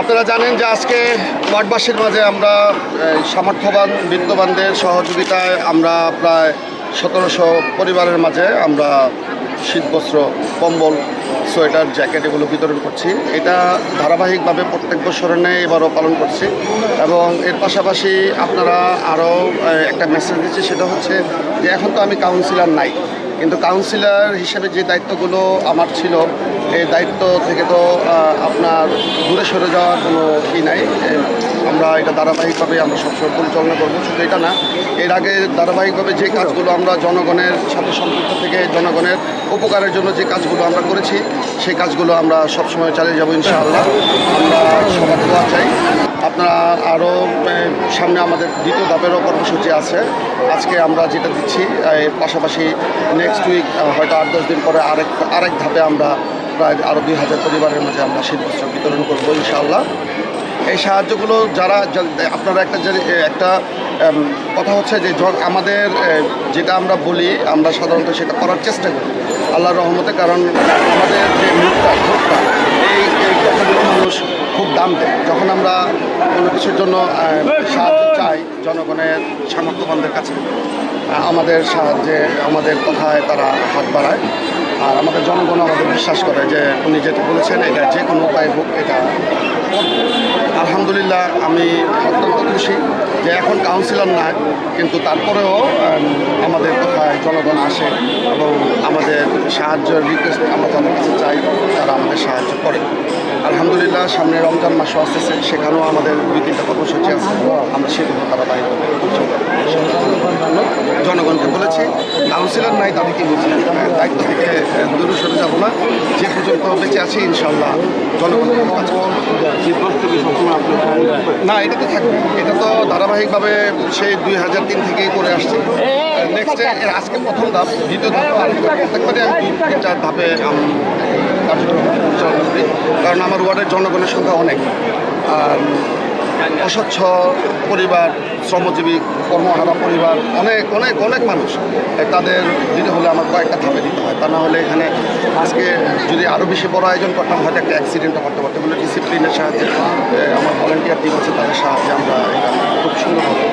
আপনারা জানেন যে আজকে ওয়ার্ডবাসীর মাঝে আমরা সামর্থ্যবান বিত্তবানদের সহযোগিতায় আমরা প্রায় 1700 পরিবারের মাঝে আমরা শীতবস্ত্র, কম্বল, সোয়েটার, জ্যাকেট এগুলো বিতরণ করছি। এটা ধারাবাহিকভাবে প্রত্যেক বছরের ন্যায় এবারও পালন করছি এবং এর পাশাপাশি আপনারা আরও একটা মেসেজ দিচ্ছি, সেটা হচ্ছে যে এখন তো আমি কাউন্সিলর নাই, কিন্তু কাউন্সিলর হিসেবে যে দায়িত্বগুলো আমার ছিল এই দায়িত্ব থেকে তো আপনার দূরে সরে যাওয়ার কোনো নাই। আমরা এটা ধারাবাহিকভাবে আমরা সবসময় পরিচালনা করবো। শুধু এটা না, এর আগে ধারাবাহিকভাবে যে কাজগুলো আমরা জনগণের সাথে সম্পৃক্ত থেকে জনগণের উপকারের জন্য যে কাজগুলো আমরা করেছি সেই কাজগুলো আমরা সবসময় চালিয়ে যাবো ইনশাআল্লাহ। আমরা সবার দোয়া চাই। আপনারা আরও সামনে আমাদের দ্বিতীয় ধাপেরও কর্মসূচি আছে। আজকে আমরা যেটা দিচ্ছি এর পাশাপাশি নেক্সট উইক হয়তো 8-10 দিন পরে আরেক ধাপে আমরা প্রায় আরও 2000 পরিবারের মাঝে আমরা শীতবস্ত্র বিতরণ করবো ইনশাআল্লাহ। এই সাহায্যগুলো যারা আপনারা একটা কথা হচ্ছে যে আমাদের যেটা আমরা বলি আমরা সাধারণত সেটা করার চেষ্টা করি আল্লাহর রহমতে, কারণ আমাদের যে মুখটা এই কথাগুলো মানুষ খুব দাম দেয়। যখন আমরা কোনো কিছুর জন্য সাহায্য চাই জনগণের সামর্থ্যবানদের কাছে, আমাদের সাহায্যে আমাদের কথায় তারা হাত বাড়ায় আর আমাদের জনগণ আমাদের বিশ্বাস করে যে উনি যেটা বলেছেন এটা যে কোনো উপায় হোক এটা। আলহামদুলিল্লাহ আমি অত্যন্ত খুশি যে এখন কাউন্সিলর নাই, কিন্তু তারপরেও আমাদের কথায় জনগণ আসে এবং আমাদের সাহায্যের রিকোয়েস্ট আমরা যাদের কাছে চাই তারা আমাদের সাহায্য করে। আলহামদুলিল্লাহ সামনে রমজান মাসও আসতেছে, সেখানেও আমাদের 2-3টা কর্মসূচি আছে, আমরা সেগুলো ধারাবাহিকভাবে জনগণকে বলেছি। কাউন্সিলর নাই তাদেরকে বলছি দায়িত্ব থেকে দূরে সরে যাবো না, যে পর্যন্ত বেঁচে আছি ইনশাল্লাহ জনগণের কাছে। না, এটা তো থাকবে, এটা তো ধারাবাহিকভাবে সেই 2003 থেকেই করে আসছি। নেক্সটে আজকে প্রথম ধাপ, দ্বিতীয় ধাপ প্রত্যেকবারে আমি 2-4 ধাপে কার্যক্রম পরিচালনা করি, কারণ আমার ওয়ার্ডের জনগণের সংখ্যা অনেক। আর অস্বচ্ছ পরিবার, শ্রমজীবী কর্মহারা পরিবার অনেক অনেক অনেক মানুষ, তাদের দিতে হলে আমার কয়েকটা ধাপে দিতে হয়। তা না হলে এখানে আজকে যদি আরও বেশি বড় আয়োজন করতাম হয়তো একটা অ্যাক্সিডেন্টও করতে পারতাম। বলে ডিসিপ্লিনের সাহায্যে আমার ভলেন্টিয়ার টিম আছে, তাদের সাহায্যে আমরা এটা খুব সুন্দরভাবে